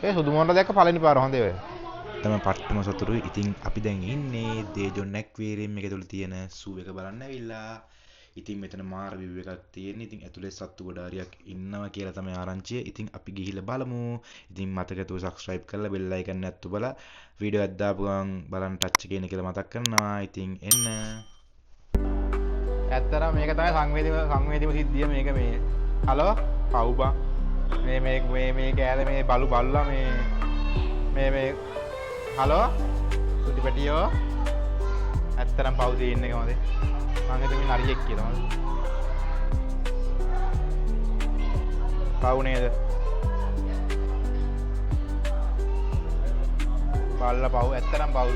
ඒ සුදු මොනට දැක්ක පළවෙනි පාර හොඳේ ඔය. තමයි පට්ටම සතුටුයි. ඉතින් අපි දැන් ඉන්නේ දේජොන් නැක්වේරියම් එකේ තුල තියෙන සූ එක බලන්න ඇවිල්ලා. ඉතින් මෙතන මාර විව් එකක් තියෙන. ඉතින් ඇතුලේ සත්තු ගොඩ හරියක් ඉන්නවා කියලා තමයි ආරංචිය. ඉතින් අපි ගිහිල්ලා බලමු. ඉතින් මතකතුව subscribe කරලා bell icon එකත් ඔබලා වීඩියෝ එකක් දාපු ගමන් බලන්න ටච් කියන කියලා මතක් කරනවා. ඉතින් එන්න. ඇත්තටම මේක තමයි සංවේදීම සිද්ධිය මේක මේ. හලෝ පව් බං. මේ කෑල්ල මේ බලු බල්ලා මේ හලෝ සුටිපටියෝ. ඇත්තටම පව් සීන් එක මොකද? මම හිතුවේ නරියෙක් කියලා මොකද? පව් නේද? බල්ලා පව් ඇත්තටම පව්.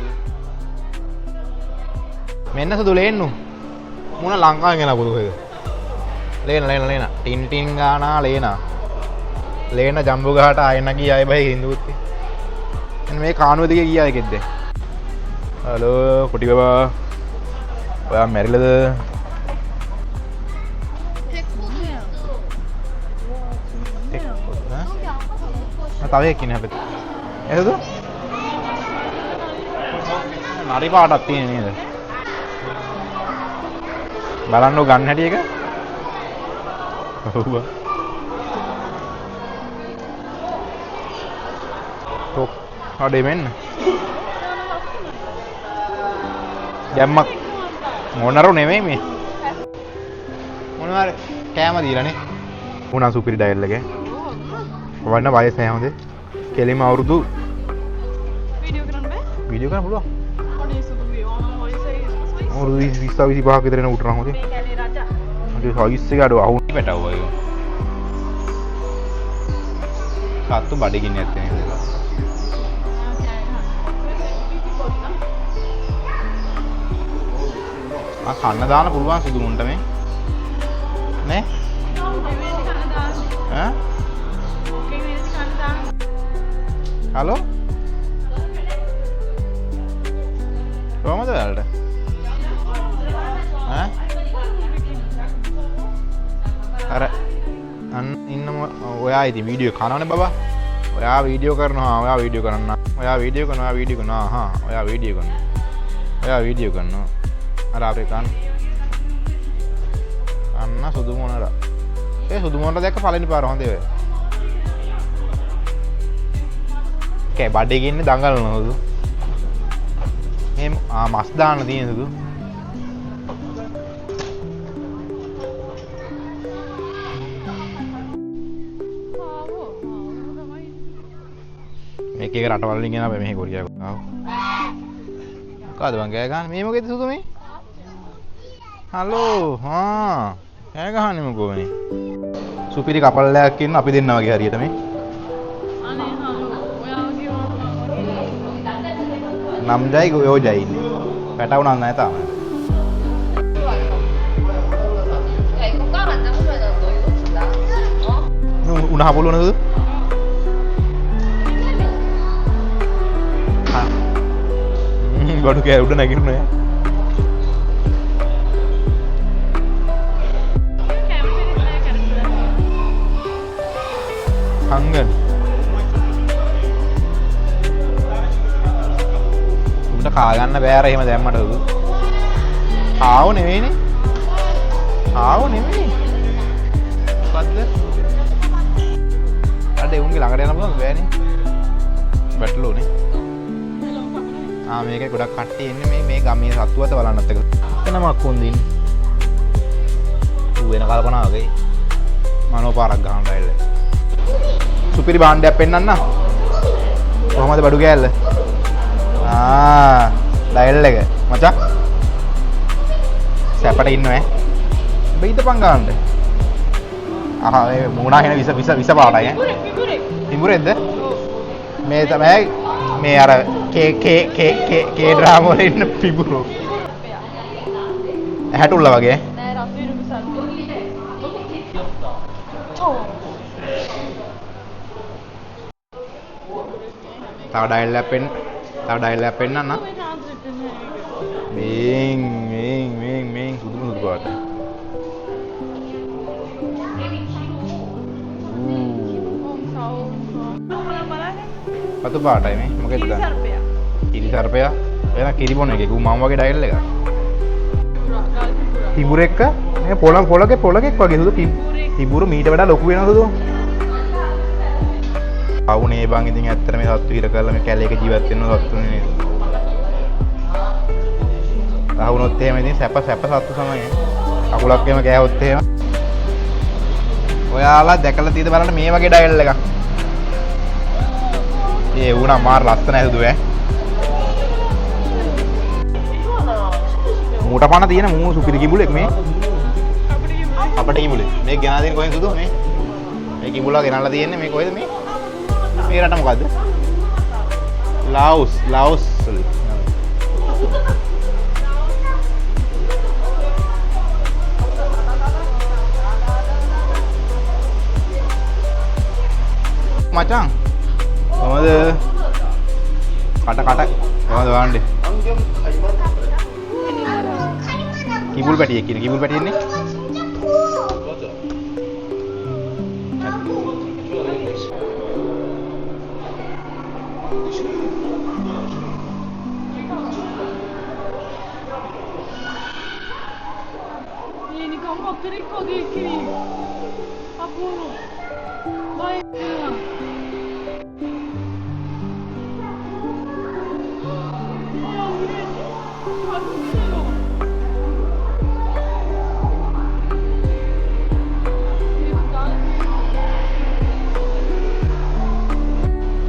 මෙන්න සුදු ලේන්නු. මොන ලංකාවෙන් එන පුදු කොහෙද? ලේන ටින් ගානා ලේන ජම්බු ගහට ආයෙන ගිය අය බයි හින්දුත්. එන්න මේ කානුව දිගේ ගියා එකෙක්ද? හලෝ කුටි බබා. ඔයා මැරිලාද? තව එකක් ඉන්නේ අපිට. එහෙද? නරි පාටක් තියෙන නේද? බලන්නෝ ගන්න හැටි එක. ඔව්. තොක් හඩේ මෙන්න. යම්මක් මොනරෝ නෙමෙයි මේ. මොනවාර කෑම දීලානේ. උනා සුපිරි ඩයල් එකේ. වන්න වයස නැහැ හොඳේ. කෙලිම අවුරුදු වීඩියෝ කරන්න පුළුවන්. අවුරුදු 20 25ක විතර එන උටරන් හොඳේ. මගේ සයිස් එක අඩුව අහුන් පැටව වගේ. සත්තු බඩගින්න නැත්තේ නේද? කන්න දාන්න පුළුවන් සුදු මුන්ට මේ නේ ඈ හලෝ කොහමද ඔයාලට ඈ අර අන්න ඉන්න ඔයා ඉතින් වීඩියෝ කරනවනේ බබා ඔයා වීඩියෝ කරනවා ඔයා වීඩියෝ කරනවා ඔයා වීඩියෝ කරනවා ඔයා වීඩියෝ කරනවා අර අපේ කන්න අන්න සුදු මොනර ඒ සුදු මොනර දැක්ක පළවෙනි පාර හොඳේ ඔය කෑ බඩේ ගින්නේ දඟලන සුදු මේ මස් දාන්න තියෙන සුදු මේක එක රටවල් වලින් ගෙන අපේ මෙහි කොරියාව ආව මොකද බං ගෑ ගන්න මේ මොකේද සුදු මේ හලෝ හා කෑ ගහන්නේ මොකෝ මේ සුපිරි කපල්ලයක් ඉන්න අපි දෙන්නා වගේ හරියට මේ අනේ හලෝ ඔයා කියවන්න නම් ජයි ඔයෝ ජයි ඉන්නේ පැටවුණා නැහැ තාම උණහ පුළුවනද ගොඩ කෑ උඩ නැගිටිනවා හංගන් උන්ට කා ගන්න බෑ අර එහෙම දැම්මට උදු ආව නෙවෙයිනේ මොකද්ද අර උන්ගේ ළඟට යන්න පුළුවන් බෑනේ බැටළුනේ මේක ගොඩක් කට්ටිය ඉන්නේ මේ ගමේ සත්තුවත බලන්නත් එක එනමක් හොඳින් ඌ වෙන කල්පනා වගේ මනෝපාරක් ගහන්න ඩයල් සුපිරි භාණ්ඩයක් පෙන්නන්න කොහමද බඩු කෑල්ල ඩයල් එක මචං සැපට ඉන්නවෑ බෙයිතපන් ගන්නට මේ මූණා කියන විස පාටයි තිඹුරෙන්ද මේ තමයි මේ අර කේ ඩ්‍රාම වල ඉන්න පිඹුරෝ හැටුල්ල වගේ නෑ රතු තව ඩයල් එකක් පෙන්නන්න මේ සුදු පාට අතු පාටයි මේ මොකෙද කිරි සර්පයා. කිරි සර්පයා එන කිරි බොන එකේ මම වගේ ඩයල් එක ගල් කිඹුරා. තිබුරෙක්ක මේ පොලකෙක් වගේ සුදු තිබුරු මීට වඩා ලොකු වෙනවා සුදු අවුනේ බං ඉතින් ඇත්තට මේ සත්තු හිර කරලා මේ කැලේක ජීවත් වෙන සත්තුනේ නේද ආවුනොත් එහෙම ඉතින් සැප සත්තු සමයි අකුලක් එහෙම ගෑවොත් එහෙම ඔයාලා දැකලා තියෙද බලන්න මේ වගේ ඩයල් එකක් ඒ වුණා මාර ලස්සනයි සුදු ඈ මූට පන තියෙන මූ සුපිරි කිඹුලෙක් මේ අපිට කිඹුලේ මේ ගෙනා දෙන්නේ කොහෙන්ද සුදු මේ මේ කිඹුලා ගෙනල්ලා තියෙන්නේ මේ කොහෙද මේ මේ රට මොකද්ද ලාවුස් වල මචං කොහමද කට කොහමද වහන්නේ කිඹුල් පැටියෙක් කියන කිඹුල් පැටියෙන්නේ මේ නිකන් වක්කරෙක් වගේ කිරි. අපෝ. බය වෙනවා.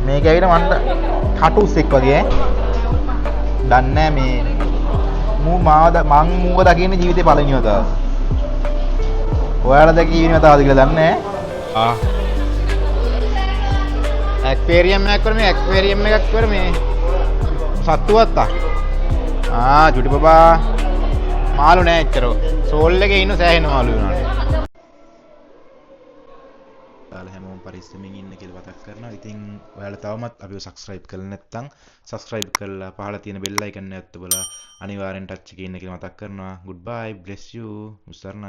මේක ඇවිල්ලා මන්ට කටුස්සෙක් වගේ ඈ දන්නේ මේ මං මූව දකින්නේ ජීවිතේ පළවෙනි වතාව. ඔයාලා දැකීම වතාවද කියලා දන්නේ නැහැ. ඇක්වේරියම් එකක් කර මේ ඇක්වේරියම් එකක් කර මේ සත්තු වත්තා. චුටි බබා මාළු නෑ එච්චර. සෝල් එකේ ඉන්න සෑහෙන මාළු වෙනවා. ඔයාලා හැමෝම පරිස්සමින් ඉන්න කියලා මතක් කරනවා. ඉතින් ඔයාලා තවමත් අපිව subscribe කරලා නැත්නම් subscribe කරලා පහළ තියෙන bell icon එකත් ඔබලා අනිවාර්යෙන් touch එකේ ඉන්න කියලා මතක් කරනවා. goodbye bless you. උස්සරණයි.